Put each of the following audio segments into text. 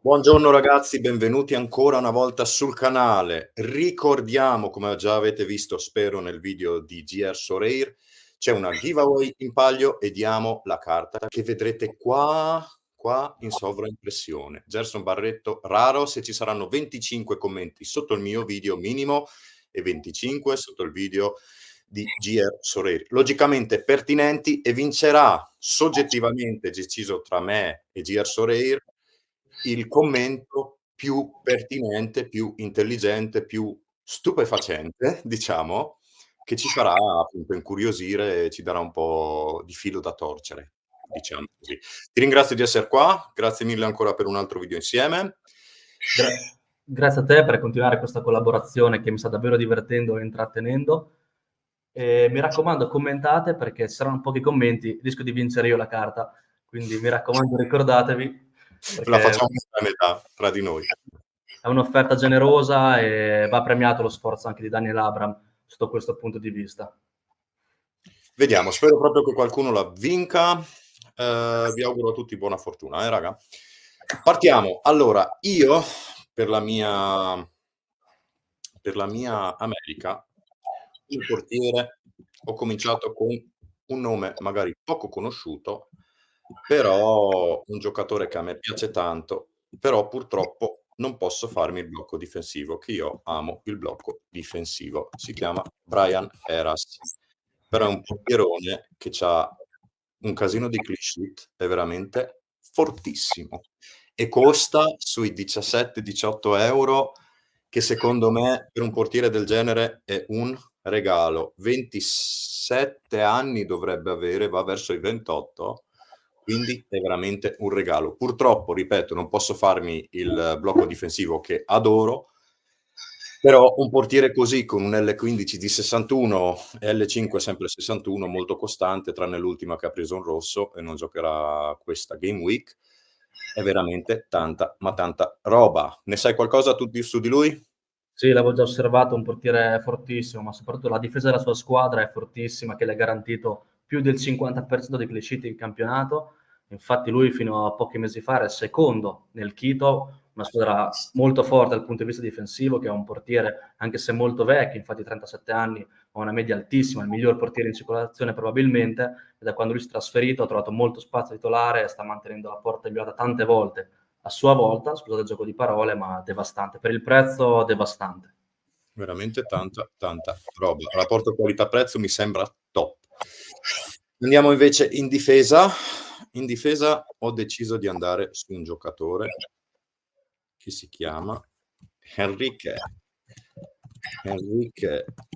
Buongiorno ragazzi, benvenuti ancora una volta sul canale. Ricordiamo, come già avete visto, spero nel video di GR Sorare, c'è una giveaway in palio e diamo la carta che vedrete qua in sovraimpressione. Gerson Barretto raro, se ci saranno 25 commenti sotto il mio video minimo e 25 sotto il video di GR Sorare. Logicamente pertinenti, e vincerà soggettivamente deciso tra me e GR Sorare il commento più pertinente, più intelligente, più stupefacente, diciamo, che ci farà appunto incuriosire e ci darà un po' di filo da torcere, diciamo così. Ti ringrazio di esser qua, grazie mille ancora per un altro video insieme. Grazie a te per continuare questa collaborazione che mi sta davvero divertendo e intrattenendo. E mi raccomando, commentate, perché se saranno pochi commenti rischio di vincere io la carta, quindi mi raccomando, ricordatevi, La perché facciamo a metà tra di noi. è un'offerta generosa e va premiato lo sforzo anche di Daniel Abram sotto questo punto di vista. Vediamo, spero proprio che qualcuno la vinca. Vi auguro a tutti buona fortuna, raga. Partiamo. Allora, io per la mia America, il portiere, ho cominciato con un nome magari poco conosciuto, però un giocatore che a me piace tanto, però purtroppo non posso farmi il blocco difensivo, che io amo il blocco difensivo. Si chiama Brian Heras, però è un portierone che c'ha un casino di clean sheet, è veramente fortissimo e costa sui 17-18 euro, che secondo me per un portiere del genere è un regalo. 27 anni dovrebbe avere, va verso i 28, quindi è veramente un regalo. Purtroppo, ripeto, non posso farmi il blocco difensivo che adoro, però un portiere così con un L15 di 61 e L5 sempre 61, molto costante, tranne l'ultima che ha preso un rosso e non giocherà questa Game Week, è veramente tanta, ma tanta roba. Ne sai qualcosa tu su di lui? Sì, l'avevo già osservato, un portiere fortissimo, ma soprattutto la difesa della sua squadra è fortissima, che le ha garantito più del 50% di clean sheet in campionato. Infatti lui fino a pochi mesi fa era il secondo nel Quito, una squadra molto forte dal punto di vista difensivo, che ha un portiere, anche se molto vecchio, infatti 37 anni, ha una media altissima, il miglior portiere in circolazione probabilmente, e da quando lui si è trasferito ha trovato molto spazio titolare e sta mantenendo la porta inviata tante volte a sua volta, scusate il gioco di parole, ma devastante. Per il prezzo, devastante. Veramente tanta, tanta roba. Rapporto qualità-prezzo mi sembra top. Andiamo invece in difesa. In difesa ho deciso di andare su un giocatore che si chiama Henrique,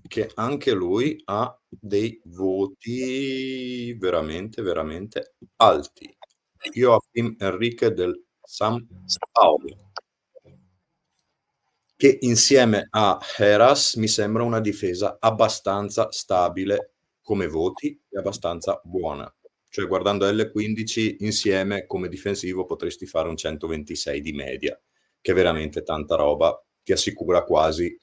che anche lui ha dei voti veramente, veramente alti. Io ho Henrique del San Paolo, che insieme a Heras mi sembra una difesa abbastanza stabile come voti e abbastanza buona. Cioè, guardando L15 insieme come difensivo potresti fare un 126 di media, che è veramente tanta roba, ti assicura quasi,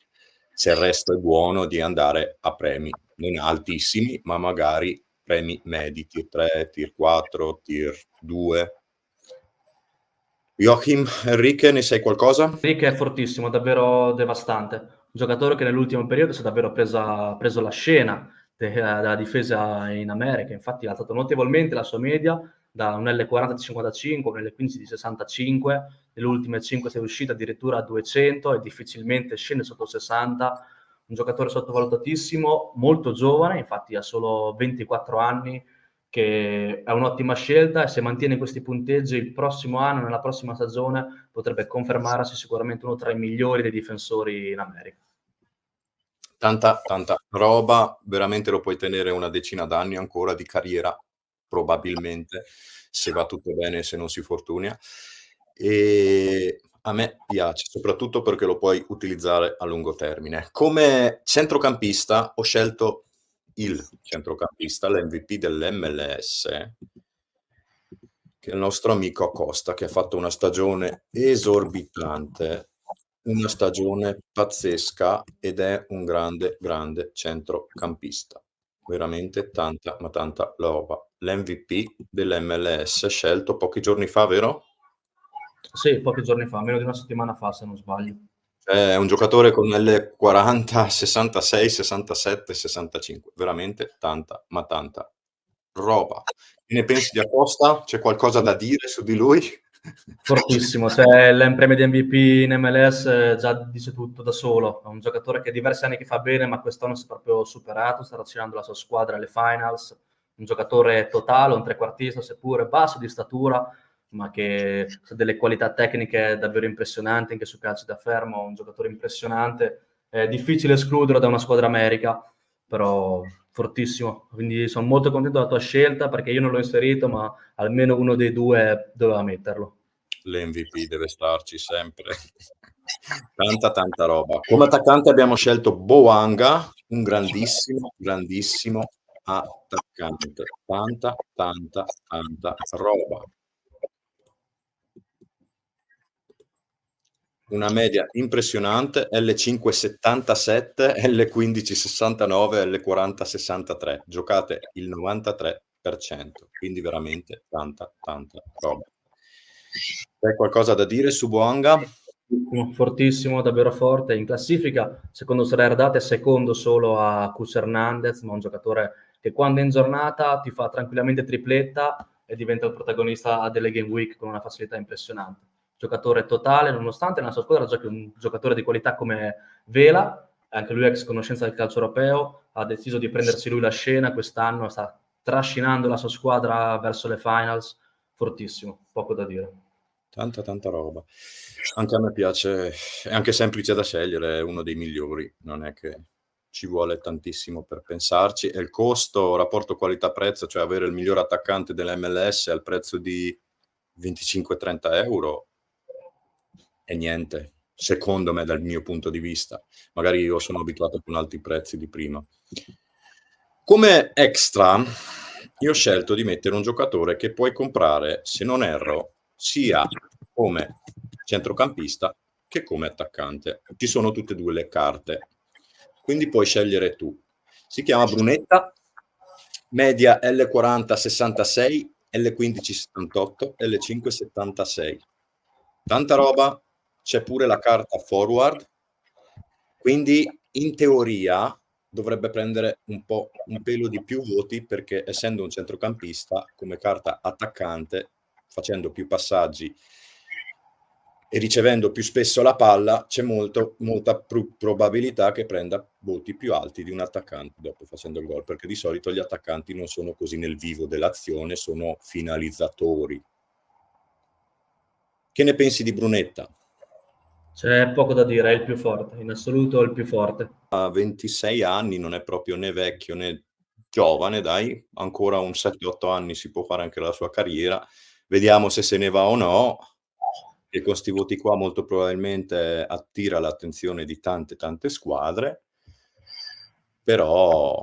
se il resto è buono, di andare a premi non altissimi, ma magari premi medi, tier 3, tier 4, tier 2. Joachim, Enrique, ne sai qualcosa? Enrique è fortissimo, davvero devastante. Un giocatore che nell'ultimo periodo si è davvero preso la scena della difesa in America. Infatti ha alzato notevolmente la sua media da un L40 di 55 a un L15 di 65. Nelle ultime 5-6 uscite addirittura a 200 e difficilmente scende sotto 60. Un giocatore sottovalutatissimo, molto giovane, infatti ha solo 24 anni, che è un'ottima scelta, e se mantiene questi punteggi il prossimo anno, nella prossima stagione, potrebbe confermarsi sicuramente uno tra i migliori dei difensori in America. Tanta, tanta roba, veramente lo puoi tenere una decina d'anni ancora di carriera, probabilmente, se va tutto bene e se non si fortuna. E a me piace, soprattutto perché lo puoi utilizzare a lungo termine. Come centrocampista ho scelto il centrocampista, l'MVP dell'MLS, che è il nostro amico Acosta, che ha fatto una stagione esorbitante, una stagione pazzesca, ed è un grande, grande centrocampista. Veramente tanta, ma tanta roba. L'MVP dell'MLS scelto pochi giorni fa, vero? Sì, pochi giorni fa, meno di una settimana fa, se non sbaglio. È un giocatore con L40, 66, 67, 65. Veramente tanta, ma tanta roba. Che ne pensi di Acosta? C'è qualcosa da dire su di lui? Fortissimo, cioè l'M-premio di MVP in MLS già dice tutto da solo. È un giocatore che diversi anni che fa bene, ma quest'anno si è proprio superato, sta trascinando la sua squadra alle finals. Un giocatore totale, un trequartista, seppure basso di statura, ma che ha delle qualità tecniche davvero impressionanti, anche su calci da fermo, un giocatore impressionante. È difficile escluderlo da una squadra America, però fortissimo. Quindi sono molto contento della tua scelta, perché io non l'ho inserito, ma almeno uno dei due doveva metterlo. L'MVP deve starci sempre. Tanta roba. Come attaccante abbiamo scelto Boanga, un grandissimo, grandissimo attaccante. Tanta roba. Una media impressionante, L577, L1569, L4063. Giocate il 93%, quindi veramente tanta roba. C'è qualcosa da dire su Boanga? Fortissimo, davvero forte. In classifica, secondo Srerdate, è secondo solo a Cus Hernandez, ma un giocatore che quando è in giornata ti fa tranquillamente tripletta e diventa il protagonista delle Game Week con una facilità impressionante. Giocatore totale, nonostante nella sua squadra giochi un giocatore di qualità come Vela, anche lui ex conoscenza del calcio europeo, ha deciso di prendersi lui la scena quest'anno, sta trascinando la sua squadra verso le finals, fortissimo, poco da dire. Tanta roba. Anche a me piace, è anche semplice da scegliere, è uno dei migliori, non è che ci vuole tantissimo per pensarci. E il costo, rapporto qualità-prezzo, cioè avere il miglior attaccante dell'MLS al prezzo di 25-30 euro è niente, secondo me, dal mio punto di vista. Magari io sono abituato con alti prezzi di prima. Come extra, io ho scelto di mettere un giocatore che puoi comprare, se non erro, sia come centrocampista che come attaccante. Ci sono tutte e due le carte, quindi puoi scegliere tu. Si chiama Brunetta, media L40-66, L15-78, L5-76. Tanta roba, c'è pure la carta forward, quindi in teoria dovrebbe prendere un pelo di più voti, perché essendo un centrocampista come carta attaccante, facendo più passaggi e ricevendo più spesso la palla, c'è molta probabilità che prenda voti più alti di un attaccante dopo facendo il gol, perché di solito gli attaccanti non sono così nel vivo dell'azione, sono finalizzatori. Che ne pensi di Brunetta? C'è poco da dire, è il più forte, in assoluto è il più forte. Ha 26 anni, non è proprio né vecchio né giovane, dai, ancora un 7-8 anni si può fare anche la sua carriera. Vediamo se ne va o no. E con sti voti qua molto probabilmente attira l'attenzione di tante squadre, però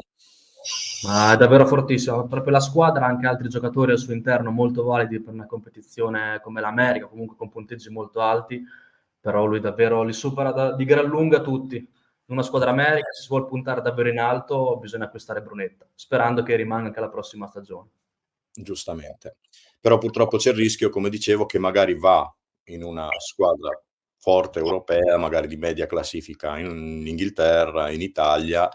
Ma è davvero fortissimo, proprio la squadra ha anche altri giocatori al suo interno molto validi per una competizione come l'America, comunque con punteggi molto alti, però lui davvero li supera di gran lunga tutti. In una squadra America, se si vuole puntare davvero in alto, bisogna acquistare Brunetta, sperando che rimanga anche la prossima stagione. giustamente. Però purtroppo c'è il rischio, come dicevo, che magari va in una squadra forte europea, magari di media classifica in Inghilterra, in Italia,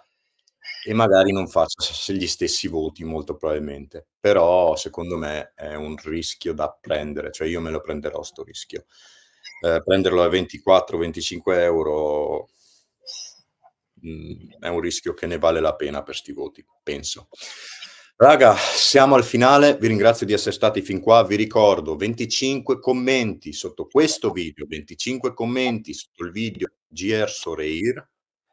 e magari non faccia gli stessi voti molto probabilmente. Però secondo me è un rischio da prendere, cioè io me lo prenderò sto rischio. Prenderlo a 24-25 euro è un rischio che ne vale la pena per sti voti, penso. Raga, siamo al finale, vi ringrazio di essere stati fin qua, vi ricordo 25 commenti sotto questo video, 25 commenti sotto il video GR Soreir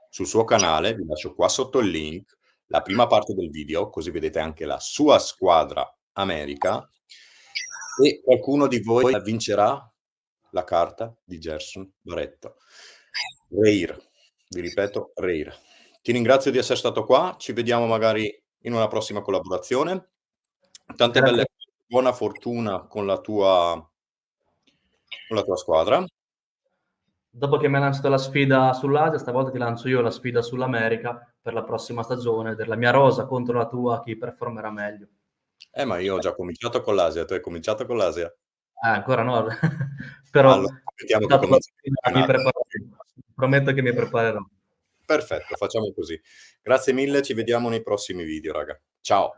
sul suo canale, vi lascio qua sotto il link, la prima parte del video, così vedete anche la sua squadra America, e qualcuno di voi vincerà la carta di Gerson Barretto. Reir, vi ripeto, Reir. Ti ringrazio di essere stato qua, ci vediamo magari in una prossima collaborazione. Tante belle cose, buona fortuna con la tua squadra. Dopo che mi hai lanciato la sfida sull'Asia, stavolta ti lancio io la sfida sull'America per la prossima stagione, della mia rosa contro la tua, chi performerà meglio. Ma io ho già cominciato con l'Asia, tu hai cominciato con l'Asia? Ancora no, però Allora, aspettiamo che dopo la cominci mi il preparo, campionato. prometto che mi preparerò. Perfetto, facciamo così. Grazie mille, ci vediamo nei prossimi video, raga. Ciao.